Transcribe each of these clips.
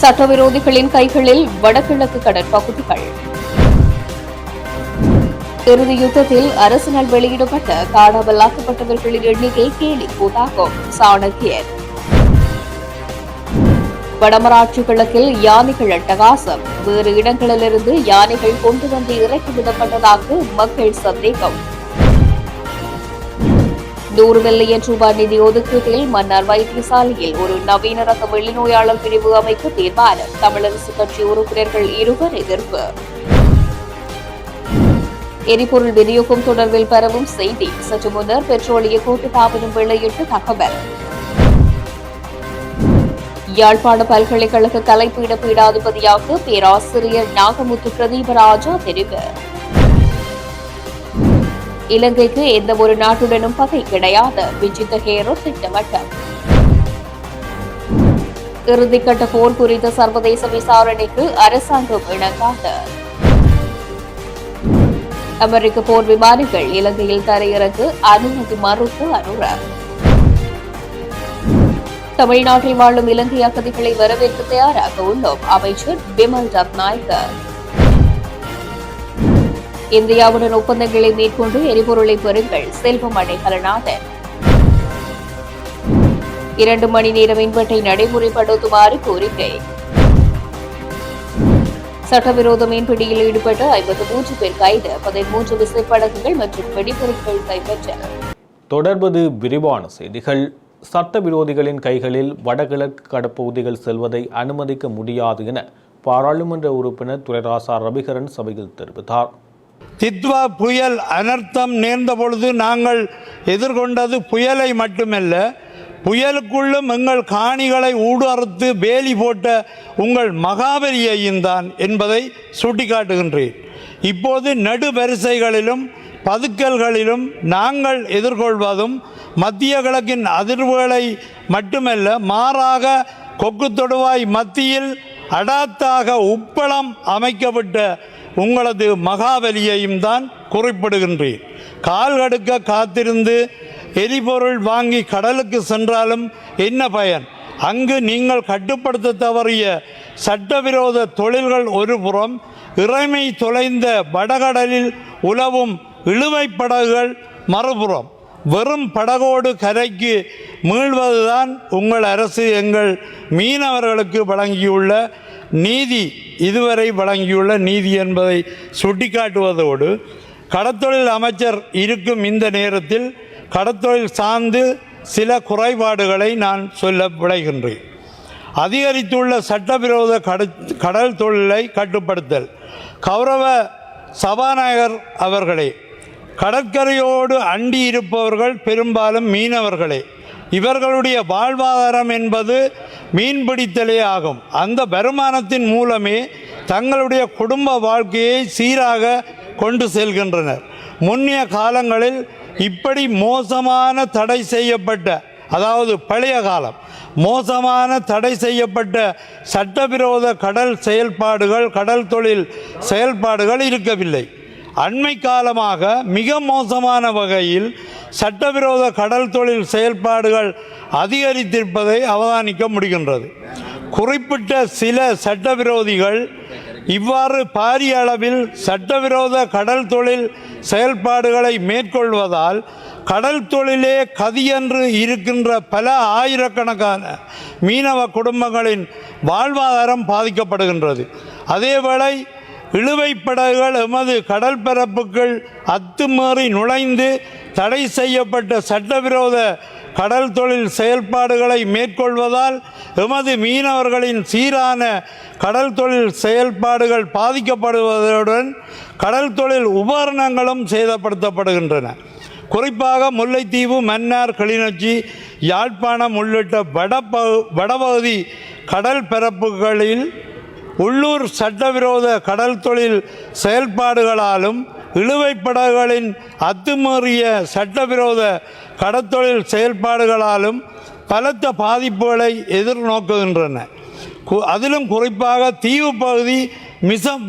சட்டவிரோதிகளின் கைகளில் வடகிழக்கு கடற்பகுதிகள். இறுதி யுத்தத்தில் அரசினால் வெளியிடப்பட்ட காணாமலாக்கப்பட்டவர்களின் எண்ணிக்கை கேலி கூத்தாகும் சாணக்கியர். வடமராட்சி கிழக்கில் யானைகள் அட்டகாசம். வேறு இடங்களிலிருந்து யானைகள் கொண்டு வந்து இறக்கிவிடப்பட்டதாக மக்கள் சந்தேகம். 100 மில்லியன் ரூபாய் நிதி ஒதுக்கீட்டில் மன்னார் வைத்தியசாலையில் ஒரு நவீன ரக வெளிநோயாளர் பிரிவு அமைக்க தீர்மானம். தமிழரசு கட்சி உறுப்பினர்கள் 2 எதிர்ப்பு. எரிபொருள் விநியோகம் தொடர்பில் பரவும் செய்தி. சற்று முன்னர் பெட்ரோலிய கூட்டுத்தாபனம் வெளியிட்ட தகவல். யாழ்ப்பாண பல்கலைக்கழக கலைப்பீட பீடாதிபதியாக பேராசிரியர் நாகமுத்து பிரதீபராஜா தெரிவு. இலங்கைக்கு எந்த ஒரு நாட்டுடனும் பகை கிடையாது. விஜித்த ஹேரோ திட்டவட்டம். இறுதிக்கட்ட போர் குறித்த சர்வதேச விசாரணைக்கு அரசாங்கம் இணங்காது. அமெரிக்க போர் விமானிகள் இலங்கையில் தரையிறங்க அனுமதி மறுப்பு அனுர. தமிழ்நாட்டில் வாழும் இலங்கை அகதிகளை வரவேற்க தயாராக உள்ளோம். அமைச்சர் பிமல் ரத்நாயக்க. இந்தியாவுடன் ஒப்பந்தங்களை மேற்கொண்டு எரிபொருளை பெறுங்கள். செல்வம் அடைக்கலநாதன். 2 மணி நேர மின்வெட்டை நடைமுறைப்படுத்துமாறு கோரிக்கை. சட்டவிரோத மீன்பிடியில் ஈடுபட்ட 53 பேர் கைது. 13 விசைப்படகுகள் மற்றும் வெடிபொருட்கள் கைப்பற்றல். தொடர்பது விரிவான செய்திகள். சட்டவிரோதிகளின் கைகளில் வடகிழக்கு கடற்பகுதிகள் செல்வதை அனுமதிக்க முடியாது என பாராளுமன்ற உறுப்பினர் துரைராசா ரவிகரன் சபையில் தெரிவித்தார். தித்வா புயல் அனர்த்தம் நேர்ந்த பொழுது நாங்கள் எதிர்கொண்டது புயலை மட்டுமல்ல, புயலுக்குள்ளும் எங்கள் காணிகளை ஊடறுத்து வேலி போட்ட உங்கள் மகாபலியையும் தான் என்பதை சுட்டிக்காட்டுகின்றேன். இப்போது நடுவரிசைகளிலும் பதுக்கல்களிலும் நாங்கள் எதிர்கொள்வதும் மத்திய கிழக்கின் அதிர்வுகளை மட்டுமல்ல, மாறாக கொக்கு தொடுவாய் மத்தியில் அடாத்தாக உப்பளம் அமைக்கப்பட்ட உங்களது மகாபலியையும் தான் குறிப்பிடுகின்றேன். கால் கடுக்க காத்திருந்து எரிபொருள் வாங்கி கடலுக்கு சென்றாலும் என்ன பயன்? அங்கு நீங்கள் கட்டுப்படுத்த தவறிய சட்டவிரோத தொழில்கள் ஒரு புறம், இறைமை தொலைந்த வடகடலில் உலவும் இழுவை படகுகள் மறுபுறம். வெறும் படகோடு கரைக்கு மீள்வதுதான் உங்கள் அரசு எங்கள் மீனவர்களுக்கு வழங்கியுள்ள நீதி, இதுவரை வழங்கியுள்ள நீதி என்பதை சுட்டிக்காட்டுவதோடு, கடற்தொழில் அமைச்சர் இருக்கும் இந்த நேரத்தில் கடற்தொழில் சார்ந்து சில குறைபாடுகளை நான் சொல்ல விளைகின்றேன். அதிகரித்துள்ள சட்டவிரோத கடல் தொழிலை கட்டுப்படுத்தல். கௌரவ சபாநாயகர் அவர்களே, கடற்கரையோடு அண்டி இருப்பவர்கள் பெரும்பாலும் மீனவர்களே. இவர்களுடைய வாழ்வாதாரம் என்பது மீன்பிடித்தலே ஆகும். அந்த வருமானத்தின் மூலமே தங்களுடைய குடும்ப வாழ்க்கையை சீராக கொண்டு செல்கின்றனர். முன்னைய காலங்களில் இப்படி மோசமான தடை செய்யப்பட்ட, அதாவது பழைய காலம் மோசமான தடை செய்யப்பட்ட சட்டவிரோத கடல் செயல்பாடுகள், கடல் தொழில் செயல்பாடுகள் இருக்கவில்லை. அண்மை காலமாக மிக மோசமான வகையில் சட்டவிரோத கடல் தொழில் செயல்பாடுகள் அதிகரித்திருப்பதை அவதானிக்க முடிகின்றது. குறிப்பிட்ட சில சட்டவிரோதிகள் இவ்வாறு பாரிய அளவில் சட்டவிரோத கடல் தொழில் செயல்பாடுகளை மேற்கொள்வதால் கடல் தொழிலே கதியென்று இருக்கின்ற பல ஆயிரக்கணக்கான மீனவ குடும்பங்களின் வாழ்வாதாரம் பாதிக்கப்படுகின்றது. அதேவேளை இழுவை படகுகள் எமது கடல் பரப்புக்குள் அத்துமீறி நுழைந்து தடை செய்யப்பட்ட சட்டவிரோத கடல் தொழில் செயல்பாடுகளை மேற்கொள்வதால் எமது மீனவர்களின் சீரான கடல் தொழில் செயல்பாடுகள் பாதிக்கப்படுவதுடன் கடல் தொழில் உபகரணங்களும் சேதப்படுத்தப்படுகின்றன. குறிப்பாக முல்லைத்தீவு, மன்னார், கிளிநொச்சி, யாழ்ப்பாணம் உள்ளிட்ட வடபகுதி கடல் பரப்புகளில் உள்ளூர் சட்டவிரோத கடல் தொழில் செயல்பாடுகளாலும் இழுவை படகுகளின் அத்துமீறிய சட்டவிரோத கடற்தொழில் செயல்பாடுகளாலும் பலத்த பாதிப்புகளை எதிர்நோக்குகின்றன. அதிலும் குறிப்பாக தீவு பகுதி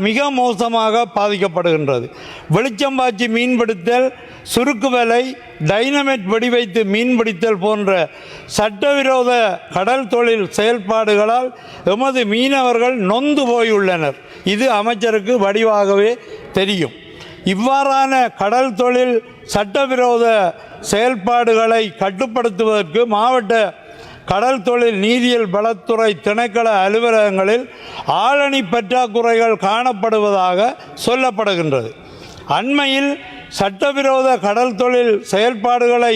மிக மோசமாக பாதிக்கப்படுகின்றது. வெளிச்சம் பாய்ச்சி மீன்பிடித்தல், சுருக்கு வலை, டைனமைட் வெடிவைத்து மீன்பிடித்தல் போன்ற சட்டவிரோத கடல் தொழில் செயல்பாடுகளால் எமது மீனவர்கள் நொந்து போயுள்ளனர். இது அமைச்சருக்கு வடிவாகவே தெரியும். இவ்வாறான கடல் தொழில் சட்டவிரோத செயல்பாடுகளை கட்டுப்படுத்துவதற்கு மாவட்ட கடல் தொழில் நீரியல் வளத்துறை திணைக்கள அலுவலகங்களில் ஆளணி பற்றாக்குறைகள் காணப்படுவதாக சொல்லப்படுகின்றது. அண்மையில் சட்டவிரோத கடல் தொழில் செயல்பாடுகளை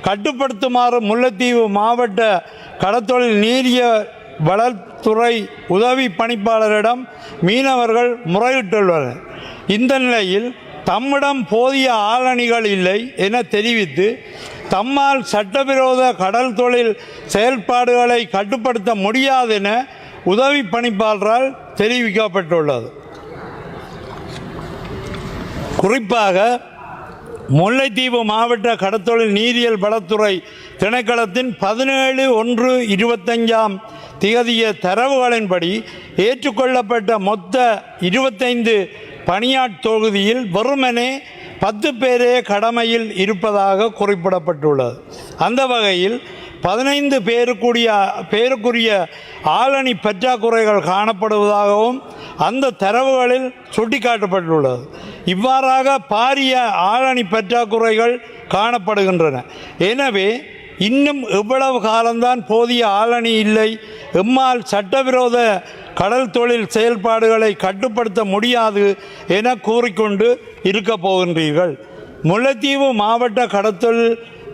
கட்டுப்படுத்துமாறு முல்லைத்தீவு மாவட்ட கடற்தொழில் நீரிய வளத்துறை உதவி பணிப்பாளரிடம் மீனவர்கள் முறையிட்டுள்ளனர். இந்த நிலையில் தம்மிடம் போதிய ஆளணிகள் இல்லை என தெரிவித்து தம்மால் சட்டவிரோத கடல் தொழில் செயல்பாடுகளை கட்டுப்படுத்த முடியாது என உதவி பணிப்பாளரால் தெரிவிக்கப்பட்டுள்ளது. குறிப்பாக முல்லைத்தீவு மாவட்ட கடற்தொழில் நீரியல் வளத்துறை திணைக்களத்தின் 17/1/25 தரவுகளின்படி ஏற்றுக்கொள்ளப்பட்ட மொத்த 25 பணியாட் தொகுதியில் வெறுமனே 10 பேரே கடமையில் இருப்பதாக குறிப்பிடப்பட்டுள்ளது. அந்த வகையில் 15 பேருக்குரிய ஆளணி பற்றாக்குறைகள் காணப்படுவதாகவும் அந்த தரவுகளில் சுட்டிக்காட்டப்பட்டுள்ளது. இவ்வாறாக பாரிய ஆளணி பற்றாக்குறைகள் காணப்படுகின்றன. எனவே இன்னும் எவ்வளவு காலம்தான் போதிய ஆளணி இல்லை, எம்மால் சட்டவிரோத கடல் தொழில் செயல்பாடுகளை கட்டுப்படுத்த முடியாது என கூறிக்கொண்டு இருக்க போகின்றீர்கள்? முல்லைத்தீவு மாவட்ட கடற்தொழில்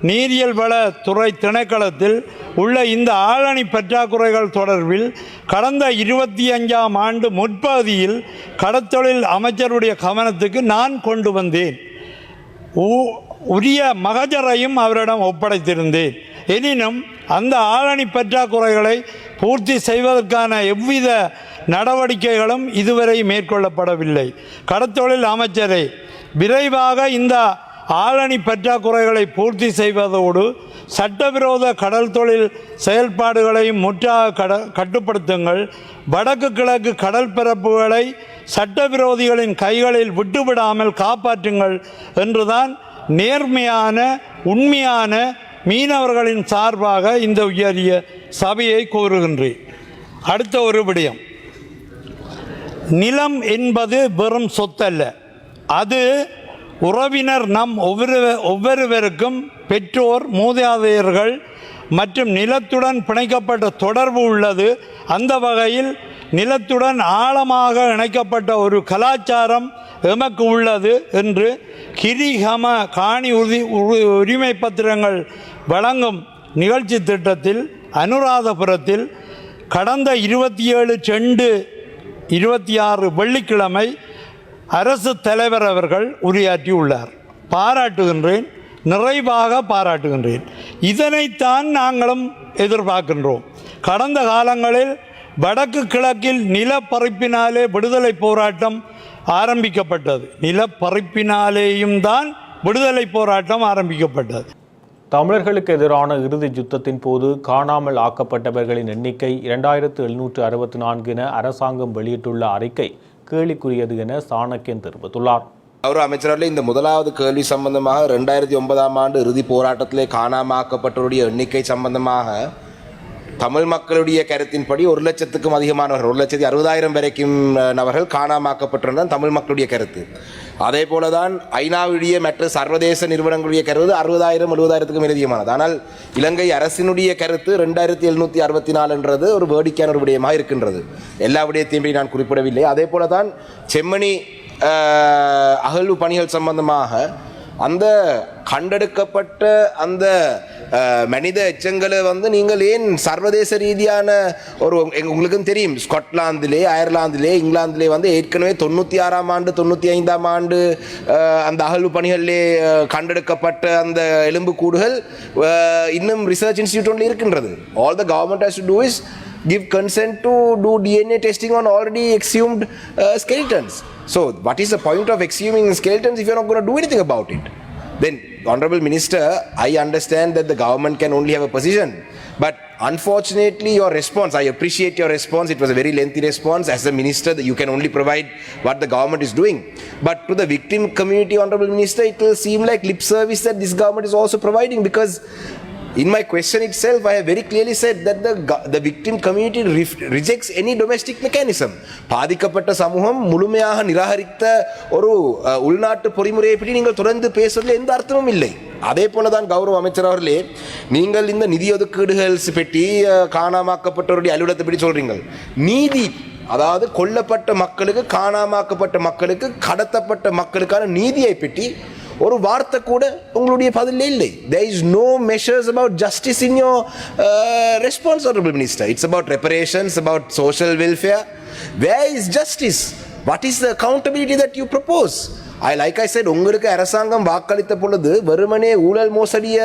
நீரியல் வள துறை திணைக்களத்தில் உள்ள இந்த ஆளணி பற்றாக்குறைகள் தொடர்பில் கடந்த 25ஆம் ஆண்டு முற்பகுதியில் கடற்தொழில் அமைச்சருடைய கவனத்துக்கு நான் கொண்டு வந்தேன். உரிய மகஜரையும் அவரிடம் ஒப்படைத்திருந்தேன். எனினும் அந்த ஆளணி பற்றாக்குறைகளை பூர்த்தி செய்வதற்கான எவ்வித நடவடிக்கைகளும் இதுவரை மேற்கொள்ளப்படவில்லை. கடற்தொழில் அமைச்சரே, விரைவாக இந்த ஆளணி பற்றாக்குறைகளை பூர்த்தி செய்வதோடு சட்டவிரோத கடல் தொழில் செயல்பாடுகளையும் முற்றாக கட்டுப்படுத்துங்கள். வடக்கு கிழக்கு கடல் பரப்புகளை சட்டவிரோதிகளின் கைகளில் விட்டுவிடாமல் காப்பாற்றுங்கள் என்றுதான் நேர்மையான உண்மையான மீனவர்களின் சார்பாக இந்த உயரிய சபையை கோருகின்றேன். அடுத்த ஒரு விடயம், நிலம் என்பது வெறும் சொத்தல்ல, அது உறவினர் நம் ஒவ்வொருவருக்கும் பெற்றோர் மூதாதையர்கள் மற்றும் நிலத்துடன் பிணைக்கப்பட்ட தொடர்பு உள்ளது. அந்த வகையில் நிலத்துடன் ஆழமாக இணைக்கப்பட்ட ஒரு கலாச்சாரம் எமக்கு உள்ளது என்று கிரிகம காணி உரிமை பத்திரங்கள் வழங்கும் நிகழ்ச்சி திட்டத்தில் அனுராதபுரத்தில் கடந்த 27/2/26 வெள்ளிக்கிழமை அரசு தலைவர் அவர்கள் உரையாற்றியுள்ளார். பாராட்டுகின்றேன், நிறைவாக பாராட்டுகின்றேன். இதனைத்தான் நாங்களும் எதிர்பார்க்கின்றோம். கடந்த காலங்களில் வடக்கு கிழக்கில் நிலப்பறிப்பினாலே விடுதலை போராட்டம் ஆரம்பிக்கப்பட்டது. நிலப்பறிப்பினாலேயும் தான் விடுதலை போராட்டம் ஆரம்பிக்கப்பட்டது. தமிழர்களுக்கு எதிரான இறுதி யுத்தத்தின் போது காணாமல் ஆக்கப்பட்டவர்களின் எண்ணிக்கை 2764 என அரசாங்கம் வெளியிட்டுள்ள அறிக்கை கேலிக்குரியது என சாணக்கியன் தெரிவித்துள்ளார். கௌரவ அமைச்சரவர்களே, இந்த முதலாவது கேள்வி சம்பந்தமாக 2009ஆம் ஆண்டு இறுதி போராட்டத்திலே காணாமாக்கப்பட்டவருடைய எண்ணிக்கை சம்பந்தமாக தமிழ் மக்களுடைய கருத்தின்படி 1 லட்சத்துக்கும் அதிகமானவர்கள், 1,60,000 வரைக்கும் நபர்கள் காணாமாக்கப்பட்டிருந்தான் தமிழ் மக்களுடைய கருத்து. அதே போல தான் ஐநாவுடைய மற்ற சர்வதேச நிறுவனங்களுடைய கருத்து 60,000 70,000க்கும் அதிகமானது. ஆனால் இலங்கை அரசினுடைய கருத்து 2764 என்றது ஒரு வேடிக்கையான ஒரு விடயமாக இருக்கின்றது. எல்லா விடயத்தையும் நான் குறிப்பிடவில்லை. அதே போல தான் செம்மணி அகழ்வு பணிகள் சம்பந்தமாக அந்த கண்டெடுக்கப்பட்ட அந்த மனித எச்சங்களை நீங்கள் ஏன் சர்வதேச ரீதியான ஒரு, உங்களுக்கும் தெரியும், ஸ்காட்லாந்திலே, அயர்லாந்திலே, இங்கிலாந்திலே ஏற்கனவே 96ஆம் ஆண்டு 95ஆம் ஆண்டு அந்த அகழ்வு பணிகளிலே கண்டெடுக்கப்பட்ட அந்த எலும்புக்கூடுகள் இன்னும் ரிசர்ச் இன்ஸ்டிடியூட் ஒன்றில் இருக்கின்றது. All the government has to do is give consent to do DNA testing on already exhumed skeletons. So what is the point of exhuming skeletons if you're not going to do anything about it? Then, Honorable Minister, I understand that the government can only have a position, but unfortunately, your response, I appreciate your response. It was a very lengthy response. As a minister, you can only provide what the government is doing. But to the victim community, Honorable Minister, it will seem like lip service that this government is also providing, because in my question itself, I have very clearly said that the victim community rejects any domestic mechanism. பாதிக்கப்பட்ட சமூகம் முழுமையாக நிராகரித்த ஒரு உள்நாட்டு பொறிமுறையை பற்றி நீங்கள் தொடர்ந்து பேசுவதில் எந்த அர்த்தமும் இல்லை. அதே போல தான் கௌரவ அமைச்சர் அவர்களே, நீங்கள் இந்த நிதி ஒதுக்கீடுகள் பற்றி காணாமாக்கப்பட்டவருடைய அலுவலகத்தை பற்றி சொல்றீங்க. நீதி, அதாவது கொல்லப்பட்ட மக்களுக்கு, காணாமாக்கப்பட்ட மக்களுக்கு, கடத்தப்பட்ட மக்களுக்கான நீதியை பற்றி ஒரு வார்த்தை கூட உங்களுடைய பதிலே இல்லை. There is no measures about justice in your response, Honorable Minister. It's about reparations, about social welfare. Where is justice? What is the accountability that you propose? like I said, உங்களுக்கு அரசாங்கம் வாக்களித்த பொழுது வெறுமனே ஊழல் மோசடிய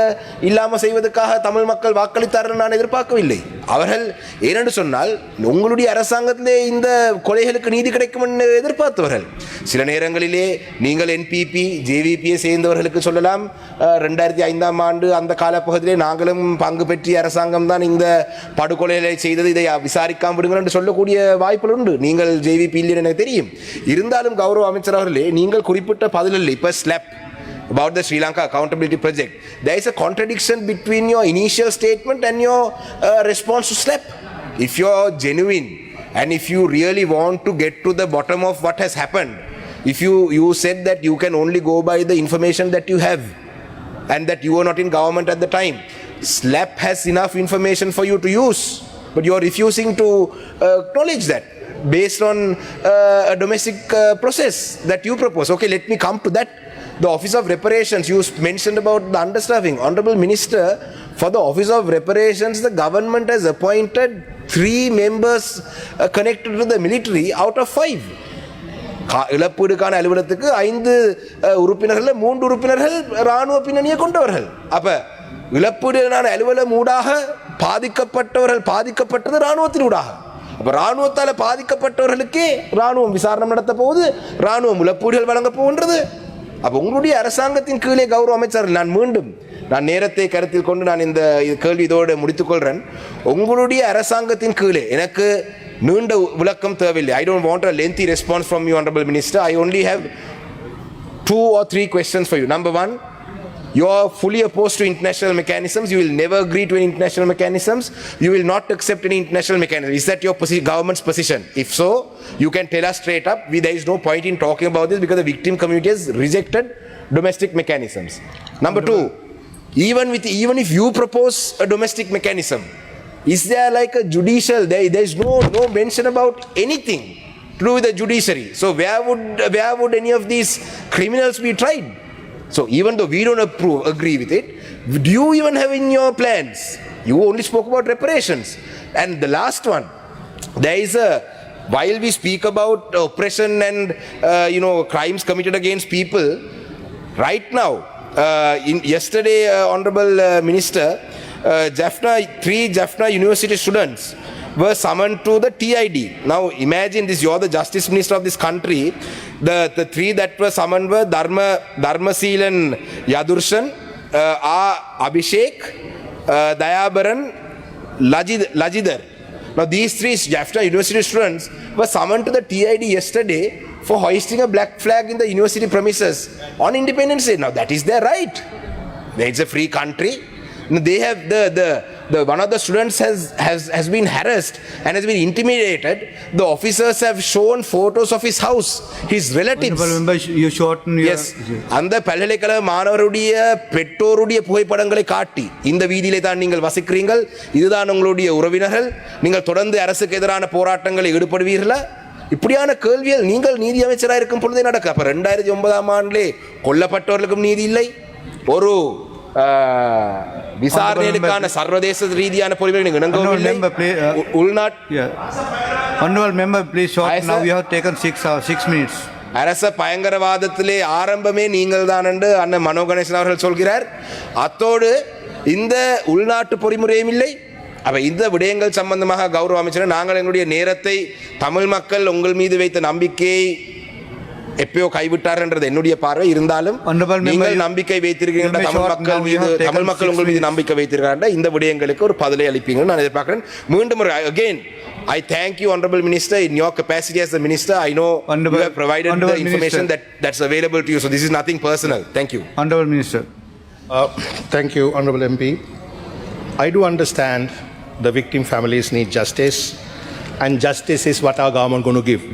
இல்லாமல் செய்வதற்காக தமிழ் மக்கள் வாக்களித்தார்கள் நான் எதிர்பார்க்கவில்லை. அவர்கள் ஏனென்று சொன்னால் உங்களுடைய அரசாங்கத்திலே இந்த கொலைகளுக்கு நீதி கிடைக்கும் என்று எதிர்பார்த்தவர்கள். சில நேரங்களிலே நீங்கள் என்பிபி ஜேவிபியை சேர்ந்தவர்களுக்கு சொல்லலாம், 2005ஆம் ஆண்டு அந்த காலப்பகுதியிலே நாங்களும் பங்கு பெற்றிய அரசாங்கம் தான் இந்த படுகொலைகளை செய்தது, இதை விசாரிக்காமல் விடுங்கள் என்று சொல்லக்கூடிய வாய்ப்புகள் உண்டு. நீங்கள் ஜேவிபி இல்லை எனக்கு தெரியும். இருந்தாலும் கௌரவ அமைச்சர் அவர்களே, நீங்கள் குறிப்பிட்ட பதிலில் இப்போ slab about the Sri Lanka Accountability Project, there is a contradiction between your initial statement and your response to SLAP. If you are genuine and if you really want to get to the bottom of what has happened, if you said that you can only go by the information that you have and that you were not in government at the time, SLAP has enough information for you to use, but you are refusing to acknowledge that based on a domestic process that you propose. Okay, let me come to that. The Office of Reparations, you mentioned about the understaffing. Honorable Minister, for the Office of Reparations, the government has appointed 3 members connected to the military out of 5. இழப்பீடுக்கான அலுவலகத்துக்கு 5 உறுப்பினர்கள், 3 உறுப்பினர்கள் இராணுவ பின்னணியை கொண்டவர்கள். அப்ப இழப்பீடுக்கான அலுவலகம் ஊடாக பாதிக்கப்பட்டது இராணுவத்தின் ஊடாக. அப்ப இராணுவத்தால் பாதிக்கப்பட்டவர்களுக்கே இராணுவம் விசாரணை நடத்த போகுது, இராணுவம் இழப்பீடுகள் வழங்க போகின்றது. அப்போ உங்களுடைய அரசாங்கத்தின் கீழே கௌரவ அமைச்சர், நான் நேரத்தை கருத்தில் கொண்டு நான் இந்த கேள்வி இதோடு முடித்துக்கொள்கிறேன். உங்களுடைய அரசாங்கத்தின் கீழே எனக்கு நீண்ட விளக்கம் தேவையில்லை. I don't want a lengthy response from you, Honorable Minister. I only have 2 or 3 questions for you. Number 1, you are fully opposed to international mechanisms. You will never agree to any international mechanisms. You will not accept any international mechanism. Is that your government's position? If so, you can tell us straight up. There is no point in talking about this because the victim community has rejected domestic mechanisms. Number 2, even if you propose a domestic mechanism, is there like a judicial? There is no mention about anything to do with the judiciary. So where would any of these criminals be tried? So even though we don't agree with it, do you even have in your plans? You only spoke about reparations. And the last one, there is while we speak about oppression and crimes committed against people, right now, yesterday, Honorable Minister, 3 Jaffna University students were summoned to the TID. Now imagine this, you are the Justice Minister of this country. The 3 that were summoned were Dharmaseelan Yadurshan, Abhishek, Dayabaran, Lajidar. Now these 3 Jaffna University students were summoned to the TID yesterday for hoisting a black flag in the university premises on Independence Day. Now that is their right. It's a free country. They have the one of the students has been harassed and has been intimidated. The officers have shown photos of his house, his relatives. You shorten your... Yes. அந்த பல்கலைக்கழக மாணவருடைய பெற்றோருடைய புகைப்படங்களை காட்டி, இந்த வீதியிலே தான் நீங்கள் வசிக்கிறீர்கள், இதுதான் உங்களுடைய உறவினர்கள், நீங்கள் தொடர்ந்து அரசுக்கு எதிரான போராட்டங்களில் ஈடுபடுவீர்களா? இப்படியான கேள்விகள் நீங்கள் நீதி அமைச்சராக இருக்கும் பொழுதே நடக்க. அப்ப 2009ஆம் ஆண்டிலே கொல்லப்பட்டவர்களுக்கும் நீதி இல்லை, ஒரு விசாரணைக்கான சர்வதேச ரீதியான பொறிமுறை நீங்கள் இணங்கவில்லை. Honorable member, please short. Now we have taken 6 minutes. அரச பயங்கரவாதத்திலே ஆரம்பமே நீங்கள் தான் என்று அண்ணன் மனோ கணேசன் அவர்கள் சொல்கிறார். அத்தோடு இந்த உள்நாட்டு பொறிமுறையும் இல்லை. அப்ப இந்த விடயங்கள் சம்பந்தமாக கௌரவ அமைச்சர், நாங்கள் எங்களுடைய நேரத்தை தமிழ் மக்கள் உங்கள் மீது வைத்த நம்பிக்கையை எப்பயோ கைவிட்டார்ன்றது என்னுடைய பார்வை. இருந்தாலும் Honorable member, நீங்கள் நம்பிக்கை வைத்திருக்கின்ற தமிழ் மக்கள் உங்கள் மீது நம்பிக்கை வைத்திருக்கின்ற இந்த விடயங்களுக்கு ஒரு பதிலை அளிப்பீங்கன்னு நான் எதிர்பார்க்கிறேன். மீண்டும் again I thank you, Honorable Minister. In your capacity as the Minister, I know you have provided the information that's available to you. So this is nothing personal. Thank you. Honorable Minister. Thank you, Honorable MP. I do understand the victim families need justice, and justice is what our government going to give.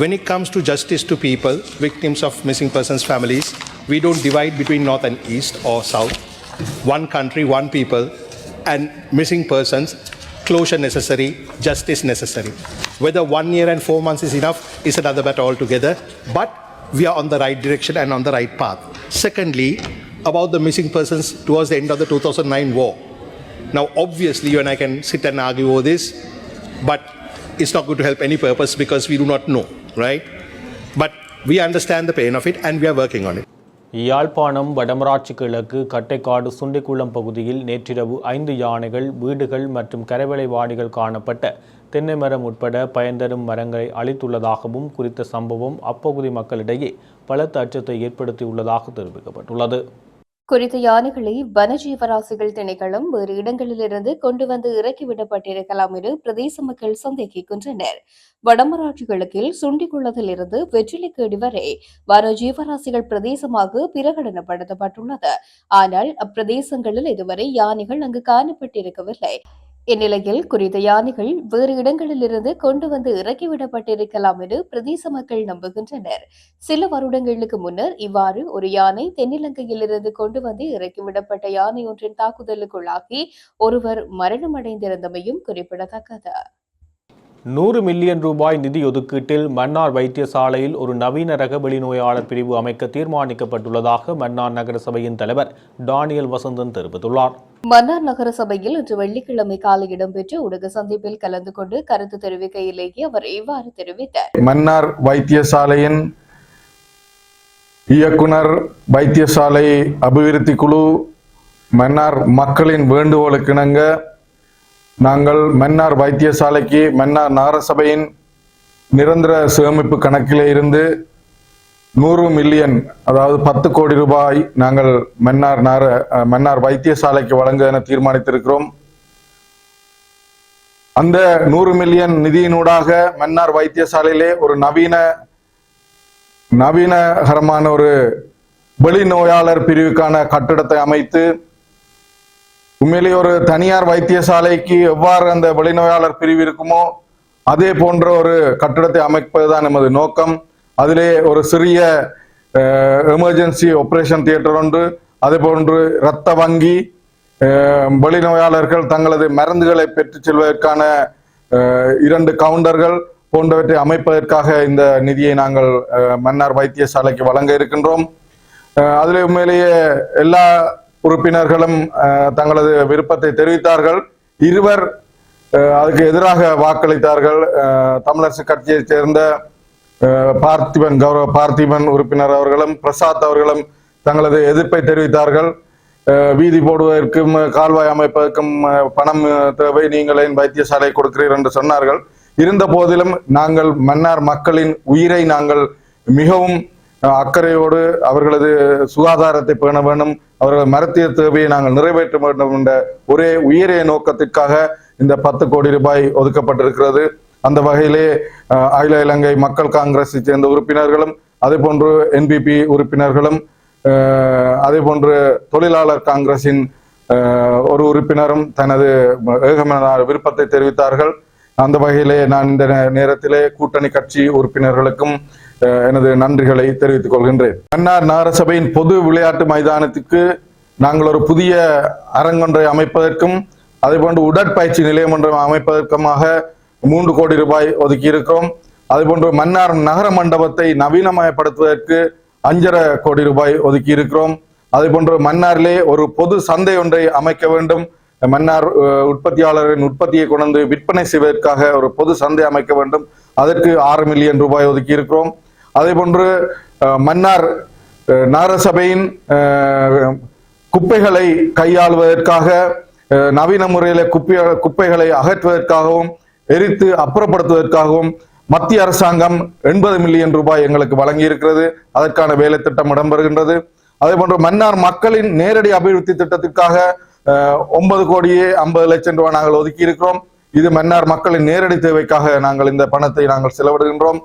When it comes to justice to people, victims of missing persons families, we don't divide between north and east or south. One country, one people, and missing persons, closure necessary, justice necessary. Whether 1 year and 4 months is enough is another matter altogether, but we are on the right direction and on the right path. Secondly, about the missing persons towards the end of the 2009 war. Now, obviously, you and I can sit and argue over this, but it's not going to help any purpose because we do not know, right? But we understand the pain of it and we are working on it. Yazhpanam Vadamarachchi கிழக்கு கட்டைக்காடு சுண்டிக்குளம் பகுதியில் நேற்றிரவு 5 யானைகள், வீடுகள் மற்றும் கரைவலை வாடிகள் காணப்பட்ட தென்னை மரம் உட்பட பயன்தரும் மரங்களை அழித்துள்ளதாகவும் குறித்த சம்பவம் அப்பகுதி மக்களிடையே பலத்த அச்சத்தை ஏற்படுத்தியுள்ளதாக தெரிவிக்கப்பட்டுள்ளது. குறித்த யானைகளை வனஜீவராசிகள் திணைக்களம் வேறு இடங்களிலிருந்து கொண்டு வந்து இறக்கிவிடப்பட்டிருக்கலாம் என பிரதேச மக்கள் சந்தேகிக்கின்றனர். வடமராட்சி கிழக்கில் சுண்டிக்குளத்திலிருந்து வெற்றிலைக்கேடி வரை வனஜீவராசிகள் பிரதேசமாக பிரகடனப்படுத்தப்பட்டுள்ளது. ஆனால் அப்பிரதேசங்களில் இதுவரை யானைகள் அங்கு காணப்பட்டிருக்கவில்லை. இந்நிலையில் குறித்த யானைகள் வேறு இடங்களிலிருந்து கொண்டு வந்து இறக்கிவிடப்பட்டிருக்கலாம் என பிரதேச மக்கள் நம்புகின்றனர். சில வருடங்களுக்கு முன்னர் இவ்வாறு ஒரு யானை தென்னிலங்கையிலிருந்து கொண்டு வந்து இறக்கிவிடப்பட்ட யானை ஒன்றின் தாக்குதலுக்குள்ளாகி ஒருவர் மரணமடைந்திருந்தமையும் குறிப்பிடத்தக்கது. 100 மில்லியன் ரூபாய் நிதி ஒதுக்கீட்டில் மன்னார் வைத்தியசாலையில் ஒரு நவீன ரக வெளிநோயாளர் பிரிவு அமைக்க தீர்மானிக்கப்பட்டுள்ளதாக மன்னார் நகரசபையின் தலைவர் டானியல் வசந்தன் தெரிவித்துள்ளார். மன்னார் நகரசபையில் இன்று வெள்ளிக்கிழமை காலை இடம்பெற்ற ஊடக சந்திப்பில் கலந்து கொண்டு கருத்து தெரிவிக்கையிலேயே அவர் இவ்வாறு தெரிவித்தார். மன்னார் வைத்தியசாலையின் இயக்குனர், வைத்தியசாலை அபிவிருத்தி குழு, மன்னார் மக்களின் வேண்டுகோளுக்கிணங்க நாங்கள் மன்னார் வைத்தியசாலைக்கு மன்னார் நகரசபையின் நிரந்தர சேமிப்பு கணக்கிலே இருந்து 100 மில்லியன், அதாவது 10 கோடி ரூபாய் நாங்கள் மன்னார் வைத்தியசாலைக்கு வழங்க என தீர்மானித்திருக்கிறோம். அந்த 100 மில்லியன் நிதியினூடாக மன்னார் வைத்தியசாலையிலே ஒரு நவீனகரமான ஒரு வெளிநோயாளர் பிரிவுக்கான கட்டிடத்தை அமைத்து, உண்மையிலே ஒரு தனியார் வைத்தியசாலைக்கு எவ்வாறு அந்த வெளிநோயாளர் பிரிவு இருக்குமோ அதே போன்ற ஒரு கட்டிடத்தை அமைப்பதுதான் நமது நோக்கம். அதிலே ஒரு சிறிய எமர்ஜென்சி ஆபரேஷன் தியேட்டர் ஒன்று, அதே போன்று இரத்த வங்கி, வெளிநோயாளர்கள் தங்களது மருந்துகளை பெற்றுச் செல்வதற்கான 2 கவுண்டர்கள் போன்றவற்றை அமைப்பதற்காக இந்த நிதியை நாங்கள் மன்னார் வைத்தியசாலைக்கு வழங்க இருக்கின்றோம். அதிலே உண்மையிலேயே எல்லா உறுப்பினர்களும் தங்களது விருப்பத்தை தெரிவித்தார்கள். 2 அதுக்கு எதிராக வாக்களித்தார்கள். தமிழரசு கட்சியைச் சேர்ந்த கௌரவ பார்த்திபன் உறுப்பினர் அவர்களும் பிரசாத் அவர்களும் தங்களது எதிர்ப்பை தெரிவித்தார்கள். வீதி போடுவதற்கும் கால்வாய் அமைப்பதற்கும் பணம் தேவை, நீங்கள் ஏன் வைத்தியசாலை கொடுக்கிறீர்கள் என்று சொன்னார்கள். இருந்த போதிலும் நாங்கள் மன்னார் மக்களின் உயிரை நாங்கள் மிகவும் அக்கறையோடு அவர்களது சுகாதாரத்தை பேண வேண்டும், அவர்களது மருத்துவ தேவையை நாங்கள் நிறைவேற்ற வேண்டும் என்ற ஒரே உயரிய நோக்கத்திற்காக இந்த 10 கோடி ரூபாய் ஒதுக்கப்பட்டிருக்கிறது. அந்த வகையிலே அகில இலங்கை மக்கள் காங்கிரஸை சேர்ந்த உறுப்பினர்களும், அதே போன்று NPP உறுப்பினர்களும், அதே போன்று தொழிலாளர் காங்கிரசின் ஒரு உறுப்பினரும் தனது ஏகமன விருப்பத்தை தெரிவித்தார்கள். அந்த வகையிலே நான் இந்த நேரத்திலே கூட்டணி கட்சி உறுப்பினர்களுக்கும் எனது நன்றிகளை தெரிவித்துக் கொள்கின்றேன். மன்னார் நகரசபையின் பொது விளையாட்டு மைதானத்துக்கு நாங்கள் ஒரு புதிய அரங்கொன்றை அமைப்பதற்கும், அதே போன்று உடற்பயிற்சி நிலையம் ஒன்றை அமைப்பதற்குமாக 3 கோடி ரூபாய் ஒதுக்கி இருக்கிறோம். அதே போன்று மன்னார் நகர மண்டபத்தை நவீனமயப்படுத்துவதற்கு 5.5 கோடி ரூபாய் ஒதுக்கி இருக்கிறோம். அதே போன்று மன்னாரிலே ஒரு பொது சந்தை ஒன்றை அமைக்க வேண்டும். மன்னார் உற்பத்தியாளரின் உற்பத்தியை கொண்டு விற்பனை செய்வதற்காக ஒரு பொது சந்தை அமைக்க வேண்டும். அதற்கு 6 மில்லியன் ரூபாய் ஒதுக்கி இருக்கிறோம். அதே போன்று மன்னார் நகரசபையின் குப்பைகளை கையாளுவதற்காக, நவீன முறையில குப்பைகளை அகற்றுவதற்காகவும் எரித்து அப்புறப்படுத்துவதற்காகவும் மத்திய அரசாங்கம் 80 மில்லியன் ரூபாய் எங்களுக்கு வழங்கி இருக்கிறது. அதற்கான வேலை திட்டம் இடம்பெறுகின்றது. அதே போன்று மன்னார் மக்களின் நேரடி அபிவிருத்தி திட்டத்திற்காக 9 கோடியே 50 லட்சம் ரூபாய் நாங்கள் ஒதுக்கி இருக்கிறோம். இது மன்னார் மக்களின் நேரடி தேவைக்காக நாங்கள் இந்த பணத்தை நாங்கள் செலவிடுகின்றோம்.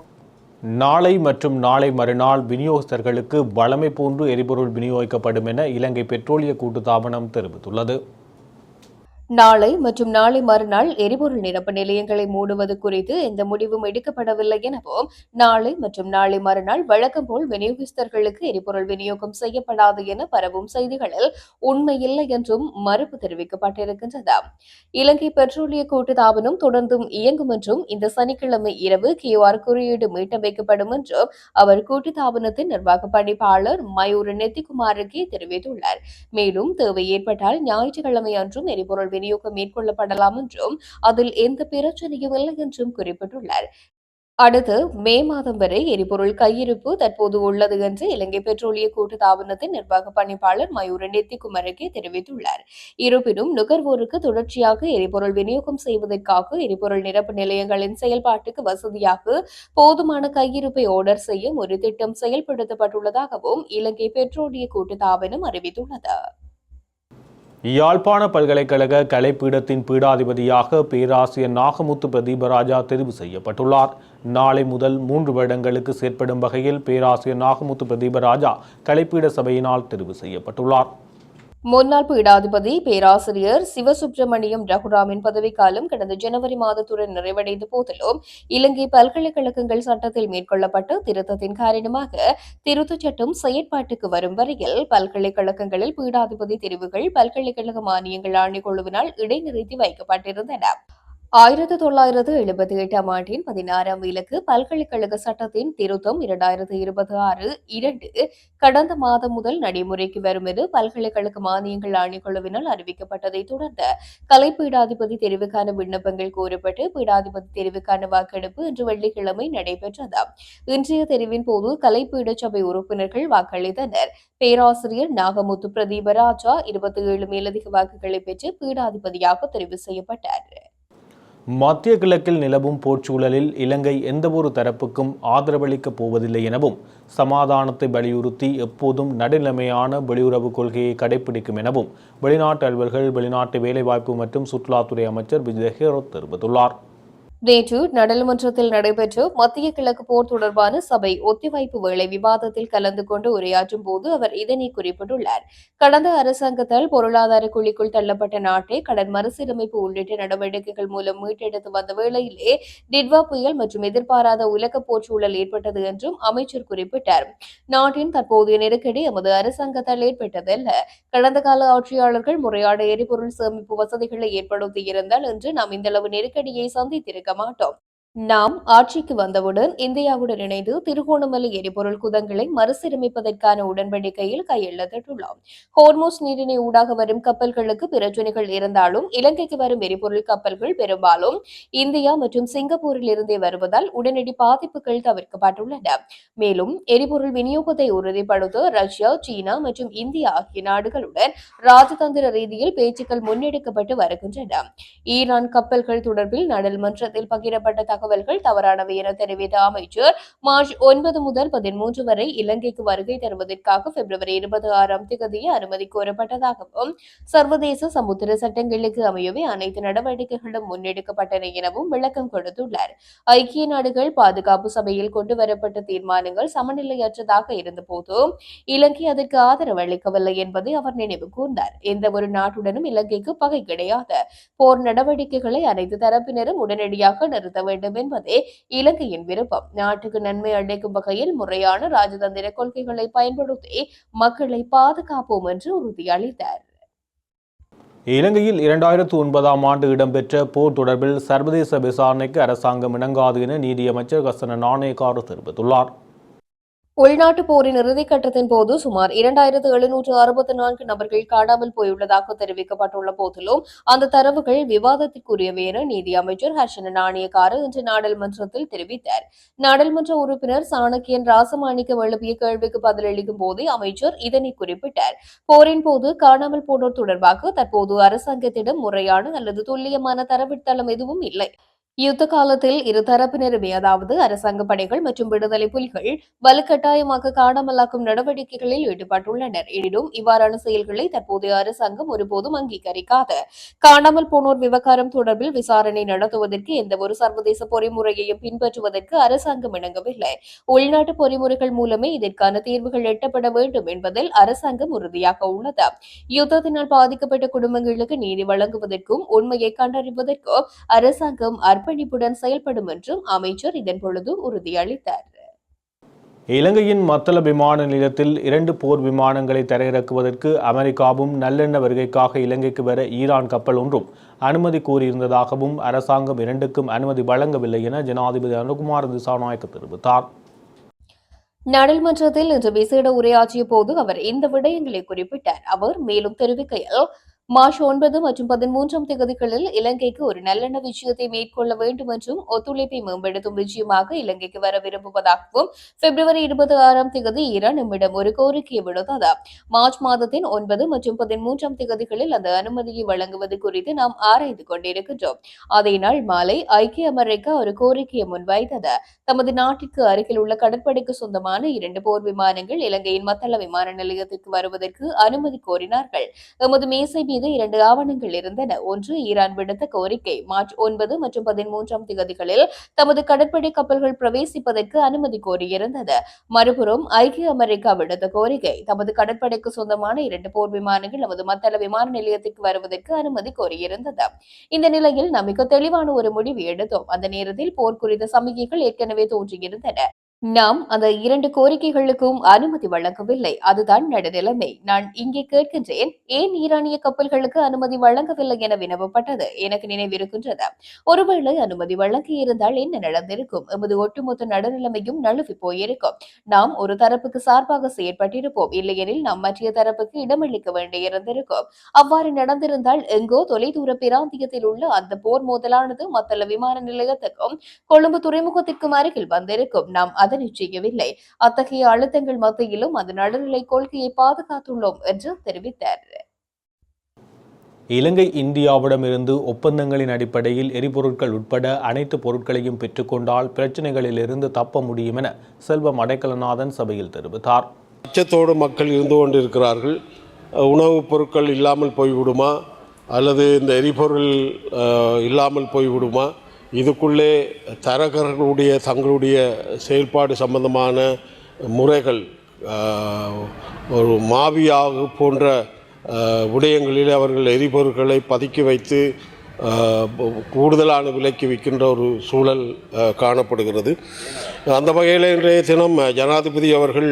நாளை மற்றும் நாளை மறுநாள் விநியோகஸ்தர்களுக்கு வழமை போன்று எரிபொருள் விநியோகிக்கப்படும் என இலங்கை பெட்ரோலிய கூட்டுத்தாபனம் தெரிவித்துள்ளது. நாளை மற்றும் நாளை மறுநாள் எரிபொருள் நிரப்பு நிலையங்களை மூடுவது குறித்து எந்த முடிவும் எடுக்கப்படவில்லை எனவும், நாளை மற்றும் நாளை மறுநாள் வழக்கம் போல் விநியோகஸ்தர்களுக்கு எரிபொருள் விநியோகம் செய்யப்படாது என பரவும் செய்திகளில் உண்மையில்லை என்றும் மறுப்பு தெரிவிக்கப்பட்டிருக்கின்றது. இலங்கை பெட்ரோலிய கூட்டுத்தாபனம் தொடர்ந்தும் இயங்கும் என்றும் இந்த சனிக்கிழமை இரவு QR குறியீடு மீட்டம் வைக்கப்படும் என்றும் அவர் கூட்டுத்தாபனத்தின் நிர்வாக பணிப்பாளர் மயூர் நெத்திகுமாருக்கு தெரிவித்துள்ளார். மேலும் தேவை ஏற்பட்டால் ஞாயிற்றுக்கிழமை அன்றும் எரிபொருள் விநியோகம் மேற்கொள்ளப்படலாம் என்றும் அதில் எந்த பிரச்சனையும் இல்லை என்றும் குறிப்பிட்டுள்ளார். அடுத்து மே மாதம் வரை எரிபொருள் கையிருப்பு தற்போது உள்ளது என்று இலங்கை பெட்ரோலிய கூட்டுத்தாபனத்தின் நிர்வாக பணிப்பாளர் மயூர நெத்திகுமரகே தெரிவித்துள்ளார். இருப்பினும் நுகர்வோருக்கு தொடர்ச்சியாக எரிபொருள் விநியோகம் செய்வதற்காக எரிபொருள் நிரப்பு நிலையங்களின் செயல்பாட்டுக்கு வசதியாக போதுமான கையிருப்பை ஆர்டர் செய்யும் ஒரு திட்டம் செயல்படுத்தப்பட்டுள்ளதாகவும் இலங்கை பெட்ரோலிய கூட்டுத்தாபனம் அறிவித்துள்ளது. யாழ்ப்பாண பல்கலைக்கழக கலைப்பீடத்தின் பீடாதிபதியாக பேராசிரியர் நாகமுத்து பிரதீபராஜா தெரிவு செய்யப்பட்டுள்ளார். நாளை முதல் 3 வருடங்களுக்கு செயற்படும் வகையில் பேராசிரியர் நாகமுத்து பிரதீபராஜா கலைப்பீட சபையினால் தெரிவு செய்யப்பட்டுள்ளார். முன்னாள் பீடாதிபதி பேராசிரியர் சிவசுப்பிரமணியம் ரகுராமின் பதவிக்காலம் கடந்த ஜனவரி மாதத்துடன் நிறைவடைந்த போதிலும் இலங்கை பல்கலைக்கழகங்கள் சட்டத்தில் மேற்கொள்ளப்பட்ட திருத்தத்தின் காரணமாக திருத்தச் சட்டம் செயற்பாட்டுக்கு வரும் வரையில் பல்கலைக்கழகங்களில் பீடாதிபதி தெரிவுகள் பல்கலைக்கழக மானியங்கள் ஆணைக்குழுவினால் இடைநிறுத்தி வைக்கப்பட்டிருந்தன. 1978 ஆண்டின் 16ஆம் இலக்கு பல்கலைக்கழக சட்டத்தின் திருத்தம் 2026 கடந்த மாதம் முதல் நடைமுறைக்கு வரும் என பல்கலைக்கழக மானியங்கள் ஆணைக்குழுவினால் அறிவிக்கப்பட்டதைத் தொடர்ந்து கலைப்பீடாதிபதி தெரிவுக்கான விண்ணப்பங்கள் கோரப்பட்டு பீடாதிபதி தெரிவுக்கான வாக்கெடுப்பு இன்று வெள்ளிக்கிழமை நடைபெற்றது. இன்றைய தெரிவின் போது கலைப்பீட சபை உறுப்பினர்கள் வாக்களித்தனர். பேராசிரியர் நாகமுத்து பிரதீபராஜா 27 மேலதிக வாக்குகளை பெற்று பீடாதிபதியாக தெரிவு செய்யப்பட்டார். மத்திய கிழக்கில் நிலவும் போர்ச்சூழலில் இலங்கை எந்தவொரு தரப்புக்கும் ஆதரவளிக்கப் போவதில்லை எனவும், சமாதானத்தை வலியுறுத்தி எப்போதும் நடுநிலைமையான வெளியுறவு கொள்கையை கடைபிடிக்கும் எனவும் வெளிநாட்டு அலுவல்கள், வெளிநாட்டு வேலைவாய்ப்பு மற்றும் சுற்றுலாத்துறை அமைச்சர் விஜய் ஹேரத் தெரிவித்துள்ளார். நேற்று நாடாளுமன்றத்தில் நடைபெற்ற மத்திய கிழக்கு போர் தொடர்பான சபை ஒத்திவைப்பு வேளை விவாதத்தில் கலந்து கொண்டு உரையாற்றும் போது அவர் இதனை குறிப்பிட்டுள்ளார். கடந்த அரசாங்கத்தால் பொருளாதார குழிக்குள் தள்ளப்பட்ட நாட்டை கடன் மறுசீரமைப்பு உள்ளிட்ட நடவடிக்கைகள் மூலம் மீட்டெடுத்து வந்த வேளையிலே டிட்வா புயல் மற்றும் எதிர்பாராத உலக போர் சூழல் ஏற்பட்டது என்றும் அமைச்சர் குறிப்பிட்டார். நாட்டின் தற்போதைய நெருக்கடி எமது அரசாங்கத்தால் ஏற்பட்டதல்ல. கடந்த கால ஆட்சியாளர்கள் முறையான எரிபொருள் சேமிப்பு வசதிகளை ஏற்படுத்தியிருந்தால் இன்று நாம் இந்தளவு நெருக்கடியை சந்தித்திருக்க மாட்டோம். நாம் ஆட்சிக்கு வந்தவுடன் இந்தியாவுடன் இணைந்து திருகோணமலை எரிபொருள் குதங்களை மறுசீரமைப்பதற்கான உடன்படிக்கையில் கையெழுத்திட்டுள்ளோம். ஹோர்மோஸ் நீரிணை ஊடாக வரும் கப்பல்களுக்கு பிரச்சனைகள் இருந்தாலும் இலங்கைக்கு வரும் எரிபொருள் கப்பல்கள் பெரும்பாலும் இந்தியா மற்றும் சிங்கப்பூரில் இருந்தே வருவதால் உடனடி பாதிப்புகள் தவிர்க்கப்பட்டுள்ளன. மேலும் எரிபொருள் விநியோகத்தை உறுதிப்படுத்த ரஷ்யா, சீனா மற்றும் இந்தியா ஆகிய நாடுகளுடன் ராஜதந்திர ரீதியில் பேச்சுக்கள் முன்னெடுக்கப்பட்டு வருகின்றன. ஈரான் கப்பல்கள் தொடர்பில் நாடாளுமன்றத்தில் பகிரப்பட்ட தகவல்கள் தவறானவை என தெரிவித்த அமைச்சர் மார்ச் 9 முதல் 13 வரை இலங்கைக்கு வருகை தருவதற்காக பிப்ரவரி 26ஆம் தேதி அனுமதி கோரப்பட்டதாகவும், சர்வதேச சமுத்திர சட்டங்களுக்கு அமையவே அனைத்து நடவடிக்கைகளும் முன்னெடுக்கப்பட்டன எனவும் விளக்கம் கொடுத்துள்ளார். ஐக்கிய நாடுகள் பாதுகாப்பு சபையில் கொண்டுவரப்பட்ட தீர்மானங்கள் சமநிலையற்றதாக இருந்தபோதும் இலங்கை அதற்கு ஆதரவு அளிக்கவில்லை என்பதை அவர் நினைவு கூர்ந்தார். எந்த ஒரு நாட்டுடனும் இலங்கைக்கு பகை கிடையாது. போர் நடவடிக்கைகளை அனைத்து தரப்பினரும் உடனடியாக நிறுத்த வேண்டும் என்பதே இலங்கையின் விருப்பம். நாட்டுக்கு நன்மை அளிக்கும் வகையில் முறையான ராஜதந்திர கொள்கைகளை பயன்படுத்தி மக்களை பாதுகாப்போம் என்று உறுதியளித்தார். இலங்கையில் 2009ஆம் ஆண்டு இடம்பெற்ற போர் தொடர்பில் சர்வதேச விசாரணைக்கு அரசாங்கம் இணங்காது என நீதியமைச்சர் கசன நாணயக்கார தெரிவித்துள்ளார். உள்நாட்டு போரின் இறுதிக்கட்டத்தின் போது சுமார் 2764 நபர்கள் காணாமல் போயுள்ளதாக தெரிவிக்கப்பட்டுள்ள போதிலும் அந்த தரவுகள் விவாதத்திற்குரியவை என நீதி அமைச்சர் ஹர்ஷன நாணயக்கார இன்று நாடாளுமன்றத்தில் தெரிவித்தார். நாடாளுமன்ற உறுப்பினர் சாணக்கியன் ராசமாணிக்கம் எழுப்பிய கேள்விக்கு பதிலளிக்கும் போதே அமைச்சர் இதனை குறிப்பிட்டார். போரின் போது காணாமல் போனோர் தொடர்பாக தற்போது அரசாங்கத்திடம் முறையான அல்லது துல்லியமான தரவுத்தளம் எதுவும் இல்லை. யுத்த காலத்தில் இரு தரப்பினருமே அதாவது அரசாங்க படைகள் மற்றும் விடுதலை புலிகள் வலுக்கட்டாயமாக காணாமலாக்கும் நடவடிக்கைகளில் ஈடுபட்டுள்ளனர். எனினும் இவ்வாறான செயல்களை தற்போதைய அரசாங்கம் ஒருபோதும் அங்கீகரிக்காது. காணாமல் போனோர் விவகாரம் தொடர்பில் விசாரணை நடத்துவதற்கு எந்தவொரு சர்வதேச பொறிமுறையையும் பின்பற்றுவதற்கு அரசாங்கம் இணங்கவில்லை. உள்நாட்டு பொறிமுறைகள் மூலமே இதற்கான தீர்வுகள் எட்டப்பட வேண்டும் என்பதில் அரசாங்கம் உறுதியாக உள்ளது. யுத்தத்தினால் பாதிக்கப்பட்ட குடும்பங்களுக்கு நீதி வழங்குவதற்கும் உண்மையை கண்டறிவதற்கும் அரசாங்கம் அர்ப்பணிப்புடன் செயல்படும் என்றும் அமைச்சர் இதன்பொழுது உறுதியளித்தார். இலங்கையின் மத்தள விமான நிலையத்தில் 2 போர் விமானங்களை தரையிறக்குவதற்கு அமெரிக்காவும் நல்லெண்ண வருகைக்காக இலங்கைக்கு வர ஈரான் கப்பல் ஒன்றும் அனுமதி கோரியிருந்ததாகவும் அரசாங்கம் இரண்டுக்கும் அனுமதி வழங்கவில்லை என ஜனாதிபதி அனுகுமார் திசாநாயக்க தெரிவித்தார். நாடாளுமன்றத்தில் இன்று விசேட உரையாற்றிய போது அவர் இந்த விடயங்களை குறிப்பிட்டார். அவர் மேலும் தெரிவிக்கையில், மார்ச் 9 மற்றும் 13ஆம் தேதிகளில் இலங்கைக்கு ஒரு நல்லெண்ண விஜயத்தை மேற்கொள்ள வேண்டும் என்றும் ஒத்துழைப்பை மேம்படுத்தும் விஜயமாக இலங்கைக்கு வர விரும்புவதாகவும் பிப்ரவரி 26ஆம் தேதி ஈரான் நம்மிடம் ஒரு கோரிக்கையை விடுத்தது. மார்ச் மாதத்தின் 9 மற்றும் 13ஆம் தேதிகளில் அந்த அனுமதியை வழங்குவது குறித்து நாம் ஆராய்ந்து கொண்டிருக்கின்றோம். அதே நாள் மாலை ஐக்கிய அமெரிக்கா ஒரு கோரிக்கையை முன்வைத்தது. தமது நாட்டிற்கு அருகில் உள்ள கடற்படைக்கு சொந்தமான 2 போர் விமானங்கள் இலங்கையின் மத்தள விமான நிலையத்திற்கு வருவதற்கு அனுமதி கோரினார்கள். எமது மேசை மீது 2 ஆவணங்கள் இருந்தன. ஒன்று ஈரான் விடுத்த கோரிக்கை. மார்ச் 9 மற்றும் 13ஆம் தேதிகளில் தமது கடற்படை கப்பல்கள் பிரவேசிப்பதற்கு அனுமதி கோரியிருந்தது. மறுபுறம் ஐக்கிய அமெரிக்கா விடுத்த கோரிக்கை. தமது கடற்படைக்கு சொந்தமான 2 போர் விமானங்கள் நமது மத்தள விமான நிலையத்திற்கு வருவதற்கு அனுமதி கோரியிருந்தது. இந்த நிலையில் நாம் மிக தெளிவான ஒரு முடிவு எடுத்தோம். அந்த நேரத்தில் போர் குறித்த சமிகைகள் ஏற்கனவே தோன்றியிருந்தன. நாம் அந்த 2 கோரிக்கைகளுக்கும் அனுமதி வழங்கவில்லை. அதுதான் நடுநிலைமை. நான் இங்கே கேட்கின்றேன், ஏன் ஈரானிய கப்பல்களுக்கு அனுமதி வழங்கவில்லை என வினவப்பட்டது. எனக்கு நினைவிருக்கின்றது. ஒருவேளை அனுமதி வழங்கியிருந்தால் என்ன நடந்திருக்கும்? எமது ஒட்டுமொத்த நடுநிலைமையும் நழுவி போயிருக்கும். நாம் ஒரு தரப்புக்கு சார்பாக செயற்பட்டிருப்போம். இல்லையெனில் நாம் மற்ற தரப்புக்கு இடமளிக்க வேண்டியிருந்திருக்கும். அவ்வாறு நடந்திருந்தால் எங்கோ தொலைதூர பிராந்தியத்தில் உள்ள அந்த போர் மோதலானது மத்தள விமான நிலையத்துக்கும் கொழும்பு துறைமுகத்திற்கும் அருகில் வந்திருக்கும். நாம் அதனை செய்யவில்லை. அத்தகைய அழுத்தங்கள் மத்தியிலும் அந்த நடுநிலை கொள்கையை பாதுகாத்துள்ளோம் என்று தெரிவித்தார். இலங்கை இந்தியாவிடமிருந்து ஒப்பந்தங்களின் அடிப்படையில் எரிபொருட்கள் உட்பட அனைத்து பொருட்களையும் பெற்றுக்கொண்டால் பிரச்சினைகளிலிருந்து தப்ப முடியும் என செல்வம் அடைக்கலநாதன் சபையில் தெரிவித்தார். அச்சத்தோடு மக்கள் இருந்து கொண்டிருக்கிறார்கள். உணவுப் பொருட்கள் இல்லாமல் போய்விடுமா அல்லது இந்த எரிபொருள் இல்லாமல் போய்விடுமா, இதுக்குள்ளே தரகர்களுடைய தங்களுடைய செயல்பாடு சம்பந்தமான முறைகள் ஒரு மாவியாக போன்ற விடயங்களில் அவர்கள் எரிபொருட்களை பதுக்கி வைத்து கூடுதலான விலைக்கு விற்கின்ற ஒரு சூழல் காணப்படுகிறது. அந்த வகையில் இன்றைய தினம் ஜனாதிபதி அவர்கள்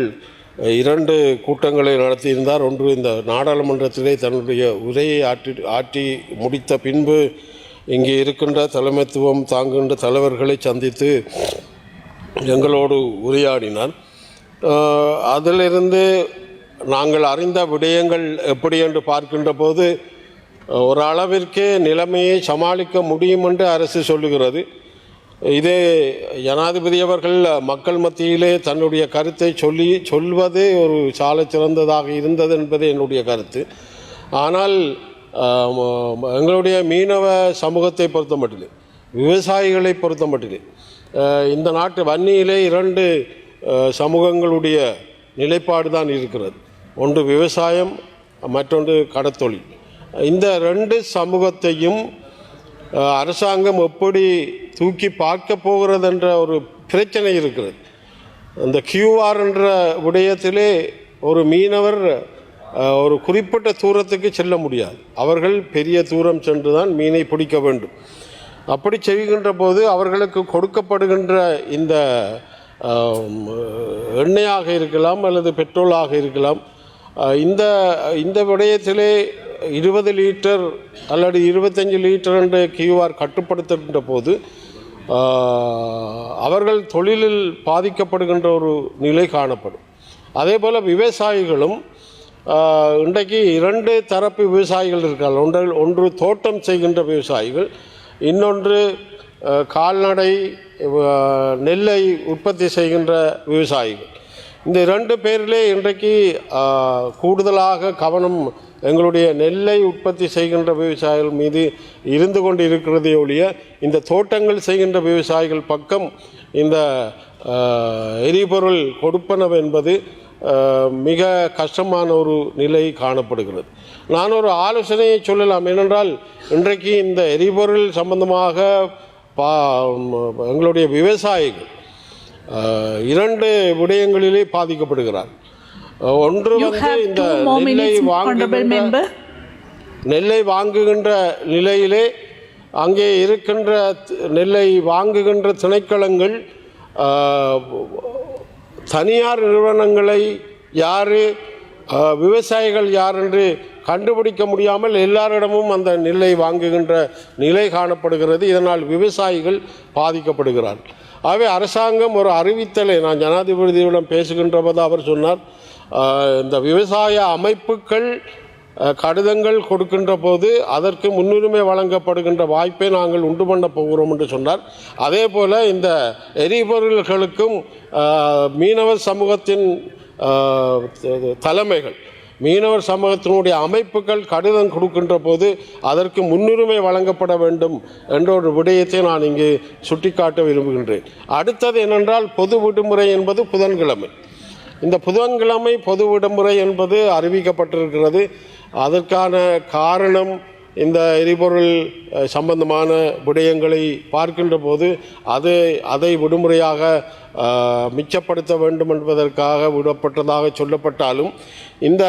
2 கூட்டங்களை நடத்தியிருந்தார். ஒன்று இந்த நாடாளுமன்றத்திலே தன்னுடைய உரையை ஆற்றி முடித்த பின்பு இங்கே இருக்கின்ற தலைமைத்துவம் தாங்குகின்ற தலைவர்களை சந்தித்து எங்களோடு உரையாடினார். அதிலிருந்து நாங்கள் அறிந்த விடயங்கள் எப்படி என்று பார்க்கின்ற போது ஒரு அளவிற்கே நிலைமையை சமாளிக்க முடியும் என்று அரசு சொல்லுகிறது. இதே ஜனாதிபதி அவர்கள் மக்கள் மத்தியிலே தன்னுடைய கருத்தை சொல்வது ஒரு சால சிறந்ததாக இருந்தது என்பது என்னுடைய கருத்து. ஆனால் எங்களுடைய மீனவ சமூகத்தை பொறுத்த மட்டிலே, விவசாயிகளை பொறுத்த மட்டிலே, இந்த நாட்டு வன்னியிலே 2 சமூகங்களுடைய நிலைப்பாடு தான் இருக்கிறது. ஒன்று விவசாயம், மற்றொன்று கடத்தொழில். இந்த 2 சமூகத்தையும் அரசாங்கம் எப்படி தூக்கி பார்க்க போகிறது என்ற ஒரு பிரச்சனை இருக்கிறது. அந்த QR என்ற விடயத்திலே ஒரு மீனவர் ஒரு குறிப்பிட்ட தூரத்துக்கு செல்ல முடியாது. அவர்கள் பெரிய தூரம் சென்று தான் மீனை பிடிக்க வேண்டும். அப்படி செய்கின்ற போது அவர்களுக்கு கொடுக்கப்படுகின்ற இந்த எண்ணெயாக இருக்கலாம் அல்லது பெட்ரோலாக இருக்கலாம், இந்த இந்த விடயத்திலே 20 லிட்டர் அல்லது 25 லிட்டர் என்ற QR கட்டுப்படுத்துகின்ற போது அவர்கள் தொழிலில் பாதிக்கப்படுகின்ற ஒரு நிலை காணப்படும். அதே போல் விவசாயிகளும் இன்றைக்கு 2 தரப்பு விவசாயிகள் இருக்கிறார்கள். ஒன்று தோட்டம் செய்கின்ற விவசாயிகள், இன்னொன்று கால்நடை நெல்லை உற்பத்தி செய்கின்ற விவசாயிகள். இந்த 2 பேரிலே இன்றைக்கு கூடுதலாக கவனம் எங்களுடைய நெல்லை உற்பத்தி செய்கின்ற விவசாயிகள் மீது இருந்து கொண்டு இருக்கிறதே ஒழிய இந்த தோட்டங்கள் செய்கின்ற விவசாயிகள் பக்கம் இந்த எரிபொருள் கொடுப்பனவு என்பது மிக கஷ்டமான ஒரு நிலை காணப்படுகிறது. நான் ஒரு ஆலோசனையை சொல்லலாம். ஏனென்றால் இன்றைக்கு இந்த எரிபொருள் சம்பந்தமாக எங்களுடைய விவசாயிகள் 2 விடயங்களிலே பாதிக்கப்படுகிறார். ஒன்று இந்த நெல்லை வாங்குகின்ற நிலையிலே அங்கே இருக்கின்ற நெல்லை வாங்குகின்ற திணைக்களங்கள் தனியார் நிறுவனங்களை யார் விவசாயிகள் யார் என்று கண்டுபிடிக்க முடியாமல் எல்லாரிடமும் அந்த நெல்லை வாங்குகின்ற நிலை காணப்படுகிறது. இதனால் விவசாயிகள் பாதிக்கப்படுகிறார்கள். ஆகவே அரசாங்கம் ஒரு அறிவித்தலை, நான் ஜனாதிபதியிடம் பேசுகின்ற போது அவர் சொன்னார், இந்த விவசாய அமைப்புகள் கடிதங்கள் கொடுக்கின்ற போது அதற்கு முன்னுரிமை வழங்கப்படுகின்ற வாய்ப்பை நாங்கள் உண்டு பண்ண போகிறோம் என்று சொன்னார். அதே போல் இந்த எரிபொருள்களுக்கும் மீனவர் சமூகத்தின் தலைமைகள், மீனவர் சமூகத்தினுடைய அமைப்புகள் கடிதம் கொடுக்கின்ற போது அதற்கு முன்னுரிமை வழங்கப்பட வேண்டும் என்ற ஒரு விடயத்தை நான் இங்கு சுட்டிக்காட்ட விரும்புகின்றேன். அடுத்தது என்னென்றால், பொது விடுமுறை என்பது புதன்கிழமை. இந்த புதன்கிழமை பொது விடுமுறை என்பது அறிவிக்கப்பட்டிருக்கிறது. அதற்கான காரணம் இந்த எரிபொருள் சம்பந்தமான விடயங்களை பார்க்கின்ற போது அதை விடுமுறையாக மிச்சப்படுத்த வேண்டும் என்பதற்காக விடப்பட்டதாக சொல்லப்பட்டாலும், இந்த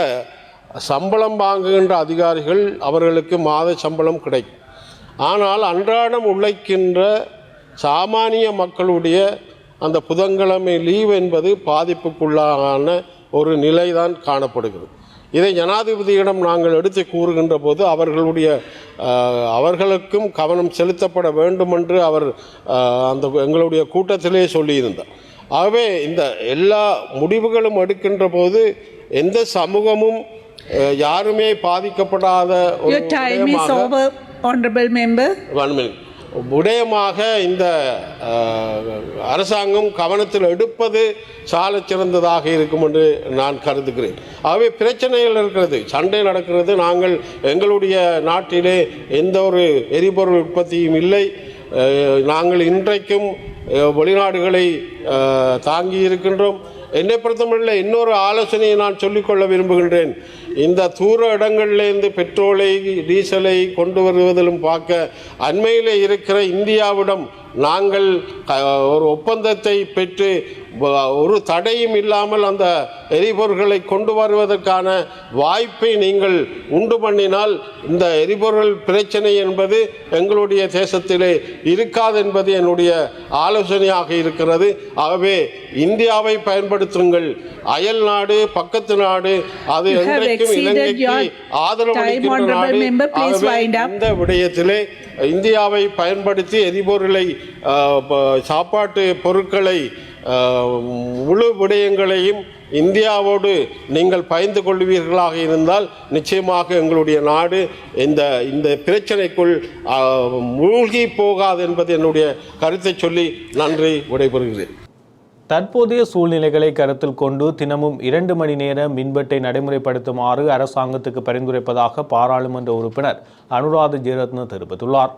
சம்பளம் வாங்குகின்ற அதிகாரிகள் அவர்களுக்கு மாத சம்பளம் கிடைக்கும். ஆனால் அன்றாடம் உழைக்கின்ற சாமானிய மக்களுடைய அந்த புதன்கிழமை லீவ் என்பது பாதிப்புக்குள்ளான ஒரு நிலைதான் காணப்படுகிறது. இதை ஜனாதிபதியிடம் நாங்கள் எடுத்து கூறுகின்ற போது அவர்களுக்கும் கவனம் செலுத்தப்பட வேண்டும் என்று அவர் எங்களுடைய கூட்டத்திலே சொல்லியிருந்தார். ஆகவே இந்த எல்லா முடிவுகளும் எடுக்கின்ற போது எந்த சமூகமும் யாருமே பாதிக்கப்படாத விடயமாக இந்த அரசாங்கம் கவனத்தில் எடுப்பது சால சிறந்ததாக இருக்கும் என்று நான் கருதுகிறேன். ஆகவே பிரச்சனைகள் இருக்கிறது, சண்டை நடக்கிறது. நாங்கள் எங்களுடைய நாட்டிலே எந்த ஒரு எரிபொருள் உற்பத்தியும் இல்லை. நாங்கள் இன்றைக்கும் வெளிநாடுகளை தாங்கி இருக்கின்றோம். என்னை பொறுத்தமட்டில் இன்னொரு ஆலோசனையை நான் சொல்லிக்கொள்ள விரும்புகின்றேன். இந்த தூர இடங்களிலிருந்து பெட்ரோலை டீசலை கொண்டு வருவதிலும் பார்க்க அண்மையில் இருக்கிற இந்தியாவிடம் நாங்கள் ஒரு ஒப்பந்தத்தை பெற்று ஒரு தடையும் இல்லாமல் அந்த எரிபொருள்களை கொண்டு வருவதற்கான வாய்ப்பை நீங்கள் உண்டு பண்ணினால் இந்த எரிபொருள் பிரச்சனை என்பது எங்களுடைய தேசத்திலே இருக்காது என்பது என்னுடைய ஆலோசனையாக இருக்கிறது. ஆகவே இந்தியாவை பயன்படுத்துங்கள். அயல் நாடு, பக்கத்து நாடு, அது என்றைக்கும் இலங்கைக்கு ஆதரவளிக்கின்ற நாடு. இந்த விடயத்திலே இந்தியாவை பயன்படுத்தி எரிபொருளை, சாப்பாட்டு பொருட்களை, முழு விடயங்களையும் இந்தியாவோடு நீங்கள் பகிர்ந்து கொள்வீர்களாக இருந்தால் நிச்சயமாக எங்களுடைய நாடு இந்த பிரச்சனைக்குள் மூழ்கி போகாது என்பது என்னுடைய கருத்தை சொல்லி நன்றி விடைபெறுகிறேன். தற்போதைய சூழ்நிலைகளை கருத்தில் கொண்டு தினமும் 2 மணி நேர மின்வெட்டை நடைமுறைப்படுத்துமாறு அரசாங்கத்துக்கு பரிந்துரைப்பதாக பாராளுமன்ற உறுப்பினர் அனுராத ஜெயரத்ன தெரிவித்துள்ளார்.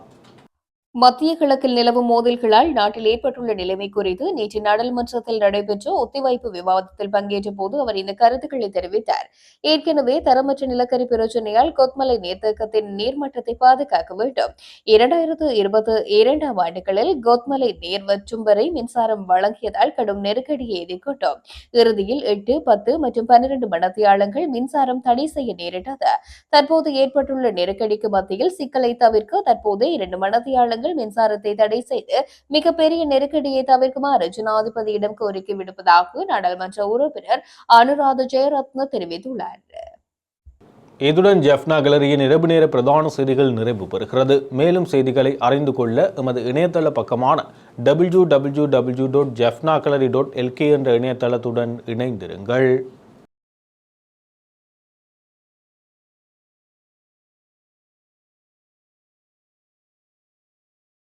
மத்திய கிழக்கில் நிலவும் மோதல்களால் நாட்டில் ஏற்பட்டுள்ள நிலைமை குறித்து நேற்று நாடாளுமன்றத்தில் நடைபெற்ற ஒத்திவைப்பு விவாதத்தில் பங்கேற்ற போது அவர் இந்த கருத்துக்களை தெரிவித்தார். ஏற்கனவே தரமற்ற நிலக்கரி பிரச்சினையால் கொத்மலை நீர்த்தேக்கத்தின் நீர்மட்டத்தை பாதுகாக்க வேண்டும். 2022ஆம் ஆண்டுகளில் கொத்மலை நீர் வற்றும் வரை மின்சாரம் வழங்கியதால் கடும் நெருக்கடியை எதிர்கொண்டோம். இறுதியில் 8, 10 மற்றும் 12 மணித்தியாலங்கள் மின்சாரம் தடை செய்ய நேரிட்டது. தற்போது ஏற்பட்டுள்ள நெருக்கடிக்கு மத்தியில் சிக்கலை தவிர்க்க தற்போது 2 மணித்தியாலங்கள் மின்சாரத்தை தடை செய்து மிகப்பெரிய நெருக்கடியை தவிர்க்குமாறு ஜனாதிபதியிடம் கோரிக்கை விடுப்பதாக நாடாளுமன்ற உறுப்பினர் அனுராத ஜெயரத்ன தெரிவித்துள்ளார். இதுடன் ஜெஃப்னா கேலரியின் இரவு நேர பிரதான செய்திகள் நிறைவு பெறுகிறது. மேலும் செய்திகளை அறிந்து கொள்ள எமது இணையதள பக்கமான www.jeffnagallery.lk என்ற இணையதளத்துடன் இணைந்திருங்கள்.